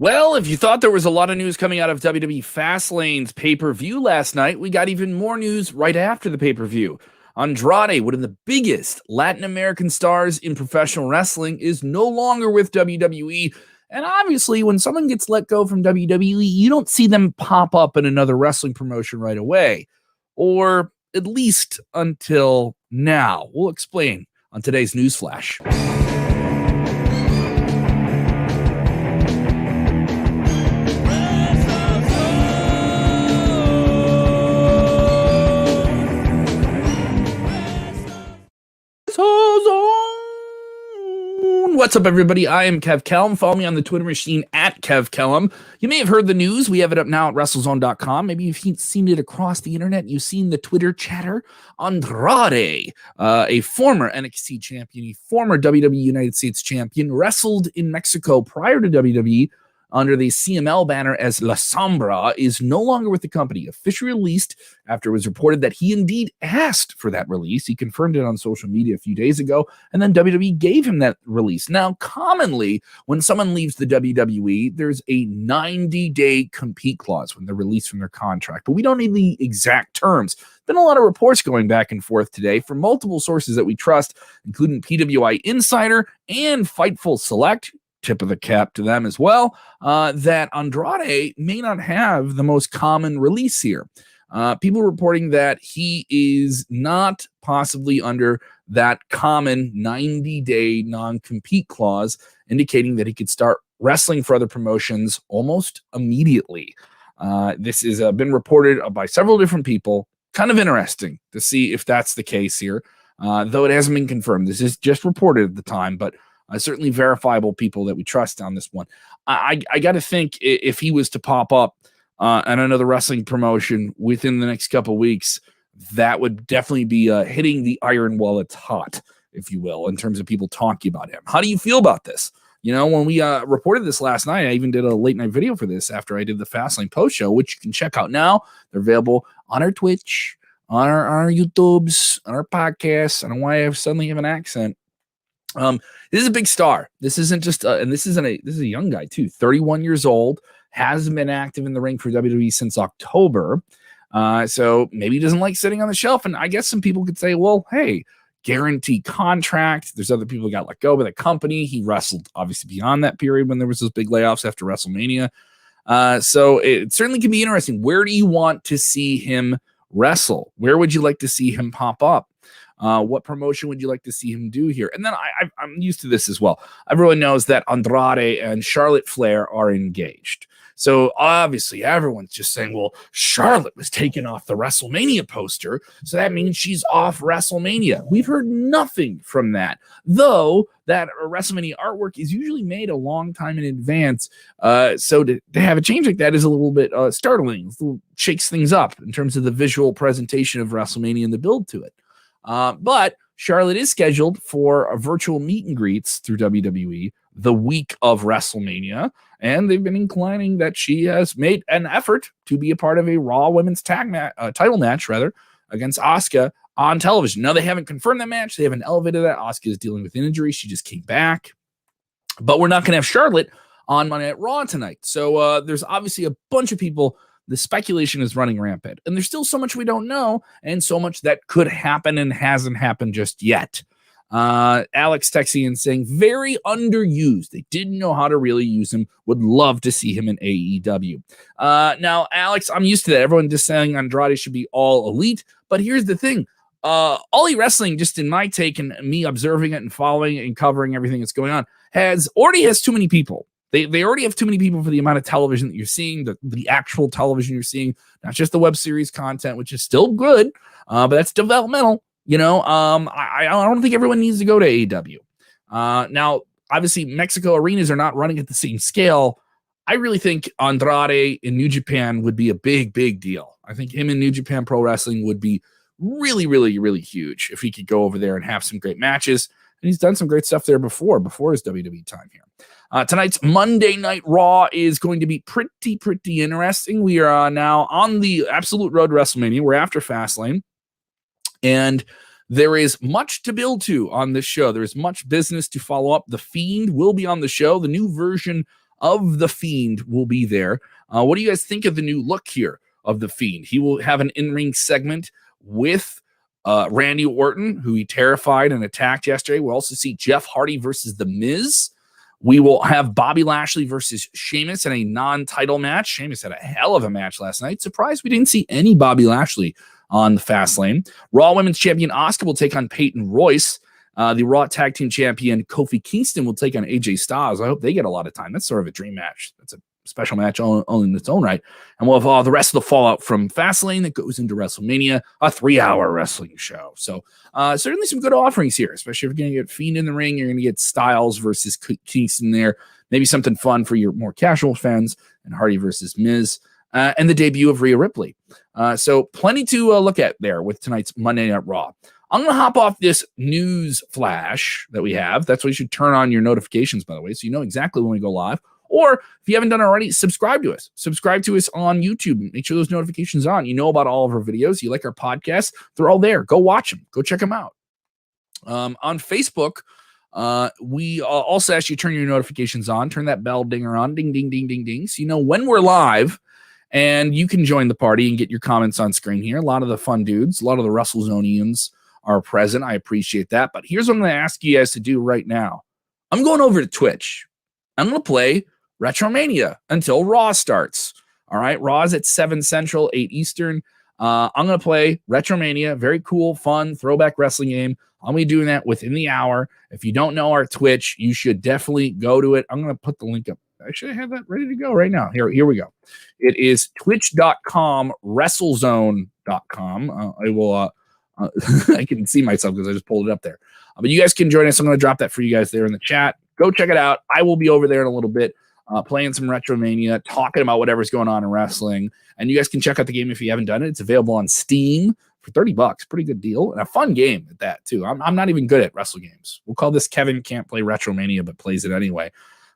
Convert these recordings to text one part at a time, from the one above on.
Well, if you thought there was a lot of news coming out of WWE Fastlane's pay-per-view last night, we got even more news right after the pay-per-view. Andrade, one of the biggest Latin American stars in professional wrestling, is no longer with WWE. And obviously, when someone gets let go from WWE, you don't see them pop up in another wrestling promotion right away. Or at least until now. We'll explain on today's News Flash. What's up, everybody? I am Kev Kellum. Follow me on the Twitter machine at Kev Kellum. You may have heard the news. We have it up now at WrestleZone.com. Maybe you've seen it across the internet. You've seen the Twitter chatter. Andrade, a former NXT champion, a former WWE United States champion, wrestled in Mexico prior to WWE under the CML banner as La Sombra, is no longer with the company. Officially released after it was reported that he indeed asked for that release. He confirmed it on social media a few days ago, and then WWE gave him that release. Now, commonly, when someone leaves the WWE, there's a 90-day compete clause when they're released from their contract, but we don't need the exact terms. Been a lot of reports going back and forth today from multiple sources that we trust, including PWI Insider and Fightful Select, tip of the cap to them as well, that Andrade may not have the most common release here. People reporting that he is not possibly under that common 90-day non-compete clause, indicating that he could start wrestling for other promotions almost immediately. This has been reported by several different people. Kind of interesting to see if that's the case here, though it hasn't been confirmed. This is just reported at the time, but certainly verifiable people that we trust on this one. I got to think if he was to pop up on another wrestling promotion within the next couple of weeks, that would definitely be hitting the iron while it's hot, if you will, in terms of people talking about him. How do you feel about this? You know, when we reported this last night, I even did a late night video for this after I did the Fastlane post show, which you can check out now. They're available on our Twitch, on our YouTubes, on our podcasts. I don't know why I suddenly have an accent. This is a big star. This isn't just, and this is a young guy too, 31 years old, hasn't been active in the ring for WWE since October. So maybe he doesn't like sitting on the shelf. And I guess some people could say, well, hey, guaranteed contract. There's other people who got let go by the company. He wrestled obviously beyond that period when there was those big layoffs after WrestleMania. So it certainly can be interesting. Where do you want to see him wrestle? Where would you like to see him pop up? What promotion would you like to see him do here? And then I'm used to this as well. Everyone knows that Andrade and Charlotte Flair are engaged. So obviously everyone's just saying, well, Charlotte was taken off the WrestleMania poster, so that means she's off WrestleMania. We've heard nothing from that, though that WrestleMania artwork is usually made a long time in advance. So to have a change like that is a little bit startling. It shakes things up in terms of the visual presentation of WrestleMania and the build to it. But Charlotte is scheduled for a virtual meet and greets through WWE the week of WrestleMania, and they've been inclining that she has made an effort to be a part of a Raw Women's title match against Asuka on television. Now, they haven't confirmed that match. They haven't elevated that. Asuka is dealing with an injury. She just came back. But we're not going to have Charlotte on Monday Night Raw tonight. So there's obviously a bunch of people. The speculation is running rampant, and there's still so much we don't know, and so much that could happen and hasn't happened just yet. Alex texting and saying, very underused. They didn't know how to really use him. Would love to see him in AEW. Now, Alex, I'm used to that. Everyone just saying Andrade should be all elite, but here's the thing. All Elite Wrestling, just in my take and me observing it and following and covering everything that's going on, already has too many people. They already have too many people for the amount of television that you're seeing, the actual television you're seeing, not just the web series content, which is still good, but that's developmental. You know, I don't think everyone needs to go to AEW. Now, obviously, Mexico arenas are not running at the same scale. I really think Andrade in New Japan would be a big, big deal. I think him in New Japan Pro Wrestling would be really, really, really huge if he could go over there and have some great matches. And he's done some great stuff there before his WWE time here. Tonight's Monday Night Raw is going to be pretty interesting. We are now on the absolute road to WrestleMania. We're after Fastlane. And there is much to build to on this show. There is much business to follow up. The Fiend will be on the show. The new version of The Fiend will be there. What do you guys think of the new look here of The Fiend? He will have an in-ring segment with Randy Orton, who he terrified and attacked yesterday. We'll also see Jeff Hardy versus The Miz. We will have Bobby Lashley versus Sheamus in a non-title match. Sheamus had a hell of a match last night. Surprised we didn't see any Bobby Lashley on the fast lane. Raw Women's Champion Asuka will take on Peyton Royce. The Raw Tag Team Champion Kofi Kingston will take on AJ Styles. I hope they get a lot of time. That's sort of a dream match. That's a special match all in its own right. And we'll have the rest of the fallout from Fastlane that goes into WrestleMania, a 3-hour wrestling show. So certainly some good offerings here, especially if you're going to get Fiend in the ring. You're going to get Styles versus Kingston there. Maybe something fun for your more casual fans, and Hardy versus Miz. And the debut of Rhea Ripley. So plenty to look at there with tonight's Monday Night Raw. I'm going to hop off this news flash that we have. That's why you should turn on your notifications, by the way, so you know exactly when we go live. Or if you haven't done it already, subscribe to us. Subscribe to us on YouTube. Make sure those notifications are on. You know about all of our videos. You like our podcasts. They're all there. Go watch them. Go check them out. On Facebook, we also ask you to turn your notifications on. Turn that bell dinger on. Ding, ding, ding, ding, ding. So you know when we're live. And you can join the party and get your comments on screen here. A lot of the fun dudes, a lot of the WrestleZonians are present. I appreciate that. But here's what I'm going to ask you guys to do right now. I'm going over to Twitch. I'm going to play Retromania until Raw starts. All right. Raw is at 7 Central, 8 Eastern. I'm going to play Retromania. Very cool, fun, throwback wrestling game. I'll be doing that within the hour. If you don't know our Twitch, you should definitely go to it. I'm going to put the link up. Actually, I have that ready to go right now. Here we go. It is twitch.com, WrestleZone.com. I will, I can see myself because I just pulled it up there. But you guys can join us. I'm going to drop that for you guys there in the chat. Go check it out. I will be over there in a little bit playing some Retromania, talking about whatever's going on in wrestling. And you guys can check out the game if you haven't done it. It's available on Steam for $30. Pretty good deal. And a fun game at that, too. I'm not even good at wrestle games. We'll call this Kevin Can't Play Retromania, but plays it anyway.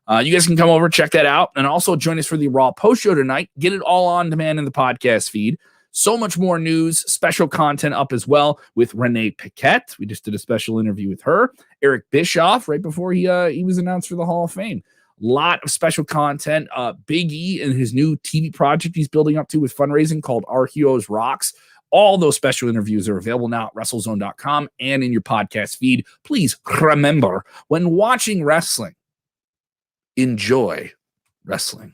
You guys can come over, check that out, and also join us for the Raw post show tonight. Get it all on demand in the podcast feed. So much more news, special content up as well with Renee Paquette. We just did a special interview with her. Eric Bischoff, right before he was announced for the Hall of Fame. A lot of special content. Big E and his new TV project he's building up to with fundraising called Our Heroes Rocks. All those special interviews are available now at WrestleZone.com and in your podcast feed. Please remember, when watching wrestling, enjoy wrestling.